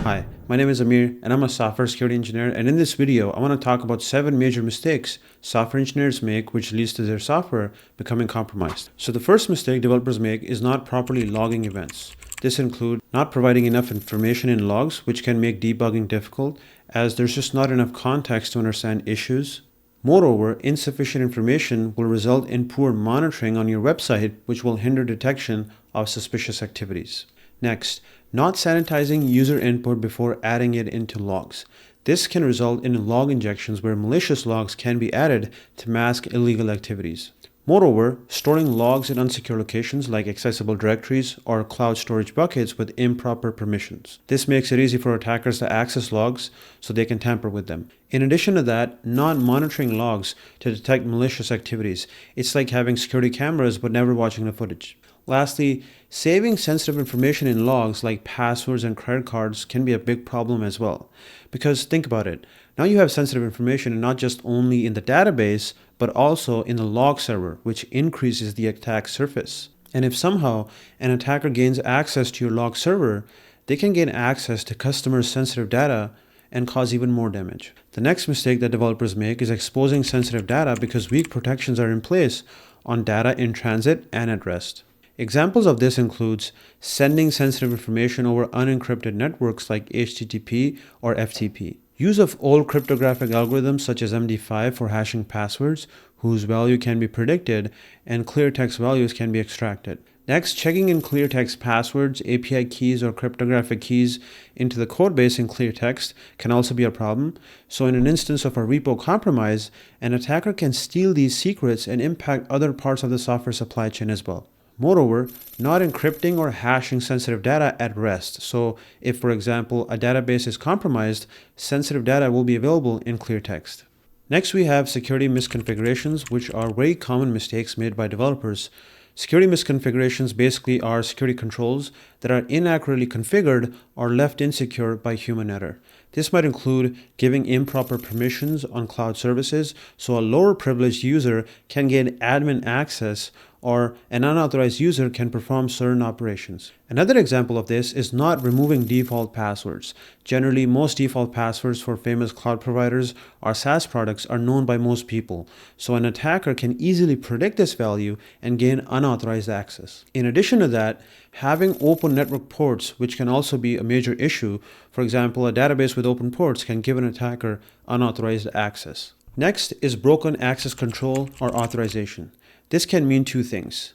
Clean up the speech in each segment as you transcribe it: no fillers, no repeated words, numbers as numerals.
Hi, my name is Amir and I'm a software security engineer, and in this video I want to talk about 7 major mistakes software engineers make which leads to their software becoming compromised. So the first mistake developers make is not properly logging events. This includes not providing enough information in logs, which can make debugging difficult as there's just not enough context to understand issues. Moreover, insufficient information will result in poor monitoring on your website, which will hinder detection of suspicious activities. Next, not sanitizing user input before adding it into logs. This can result in log injections where malicious logs can be added to mask illegal activities. Moreover, storing logs in unsecure locations like accessible directories or cloud storage buckets with improper permissions. This makes it easy for attackers to access logs so they can tamper with them. In addition to that, not monitoring logs to detect malicious activities. It's like having security cameras but never watching the footage. Lastly, saving sensitive information in logs like passwords and credit cards can be a big problem as well. Because think about it, now you have sensitive information not just only in the database, but also in the log server, which increases the attack surface. And if somehow an attacker gains access to your log server, they can gain access to customers' sensitive data and cause even more damage. The next mistake that developers make is exposing sensitive data because weak protections are in place on data in transit and at rest. Examples of this includes sending sensitive information over unencrypted networks like HTTP or FTP. Use of old cryptographic algorithms such as MD5 for hashing passwords, whose value can be predicted, and clear text values can be extracted. Next, checking in clear text passwords, API keys, or cryptographic keys into the codebase in clear text can also be a problem. So in an instance of a repo compromise, an attacker can steal these secrets and impact other parts of the software supply chain as well. Moreover, not encrypting or hashing sensitive data at rest. So if, for example, a database is compromised, sensitive data will be available in clear text. Next, we have security misconfigurations, which are very common mistakes made by developers. Security misconfigurations basically are security controls that are inaccurately configured or left insecure by human error. This might include giving improper permissions on cloud services so a lower privileged user can gain admin access, or an unauthorized user can perform certain operations. Another example of this is not removing default passwords. Generally, most default passwords for famous cloud providers or SaaS products are known by most people, so an attacker can easily predict this value and gain unauthorized access. In addition to that, having open network ports, which can also be a major issue. For example, a database with open ports can give an attacker unauthorized access. Next is broken access control or authorization. This can mean two things.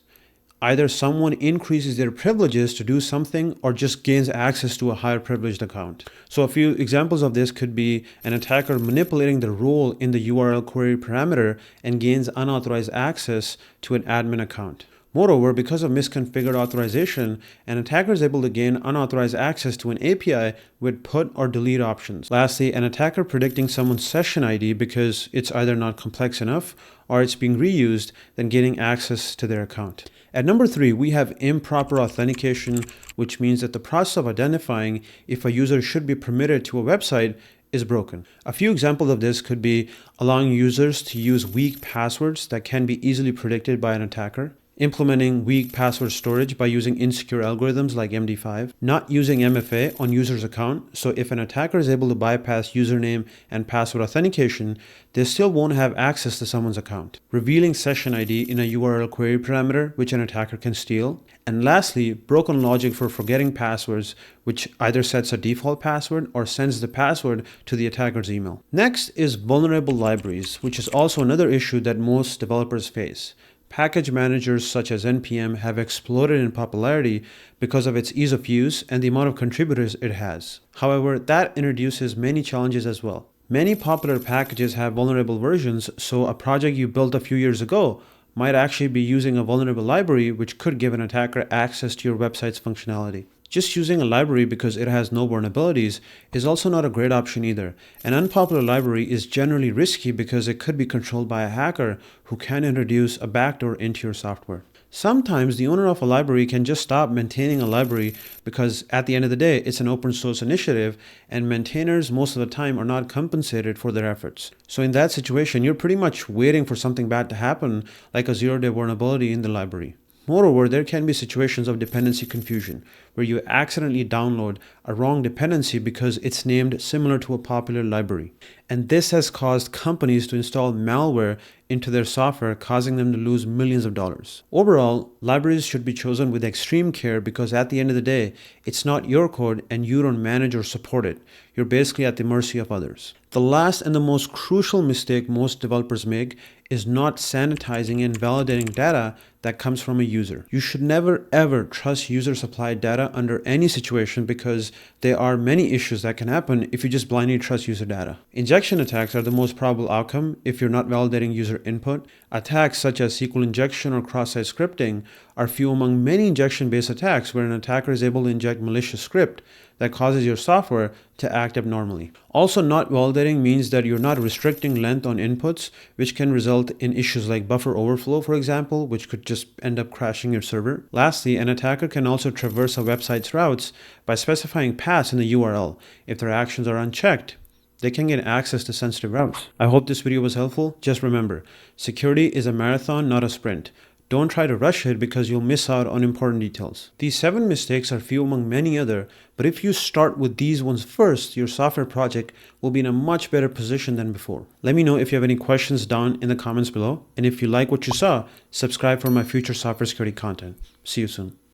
Either someone increases their privileges to do something or just gains access to a higher privileged account. So a few examples of this could be an attacker manipulating the role in the URL query parameter and gains unauthorized access to an admin account. Moreover, because of misconfigured authorization, an attacker is able to gain unauthorized access to an API with put or delete options. Lastly, an attacker predicting someone's session ID because it's either not complex enough or it's being reused, then gaining access to their account. At number 3, we have improper authentication, which means that the process of identifying if a user should be permitted to a website is broken. A few examples of this could be allowing users to use weak passwords that can be easily predicted by an attacker, implementing weak password storage by using insecure algorithms like MD5, not using MFA on user's account, so if an attacker is able to bypass username and password authentication, they still won't have access to someone's account, revealing session ID in a URL query parameter, which an attacker can steal, and lastly, broken logic for forgetting passwords, which either sets a default password or sends the password to the attacker's email. Next is vulnerable libraries, which is also another issue that most developers face. Package managers such as NPM have exploded in popularity because of its ease of use and the amount of contributors it has. However, that introduces many challenges as well. Many popular packages have vulnerable versions, so a project you built a few years ago might actually be using a vulnerable library which could give an attacker access to your website's functionality. Just using a library because it has no vulnerabilities is also not a great option either. An unpopular library is generally risky because it could be controlled by a hacker who can introduce a backdoor into your software. Sometimes the owner of a library can just stop maintaining a library because at the end of the day, it's an open source initiative and maintainers most of the time are not compensated for their efforts. So in that situation, you're pretty much waiting for something bad to happen, like a zero-day vulnerability in the library. Moreover, there can be situations of dependency confusion, where you accidentally download a wrong dependency because it's named similar to a popular library. And this has caused companies to install malware into their software, causing them to lose millions of dollars. Overall, libraries should be chosen with extreme care because at the end of the day, it's not your code and you don't manage or support it. You're basically at the mercy of others. The last and the most crucial mistake most developers make is not sanitizing and validating data that comes from a user. You should never ever trust user supplied data under any situation because there are many issues that can happen if you just blindly trust user data. Injection attacks are the most probable outcome if you're not validating user input. Attacks such as SQL injection or cross-site scripting are few among many injection-based attacks where an attacker is able to inject malicious script that causes your software to act abnormally. Also, not validating means that you're not restricting length on inputs, which can result in issues like buffer overflow, for example, which could just end up crashing your server. Lastly, an attacker can also traverse a website's routes by specifying paths in the URL. If their actions are unchecked, they can get access to sensitive routes. I hope this video was helpful. Just remember, security is a marathon, not a sprint. Don't try to rush it because you'll miss out on important details. These 7 mistakes are few among many other, but if you start with these ones first, your software project will be in a much better position than before. Let me know if you have any questions down in the comments below. And if you like what you saw, subscribe for my future software security content. See you soon.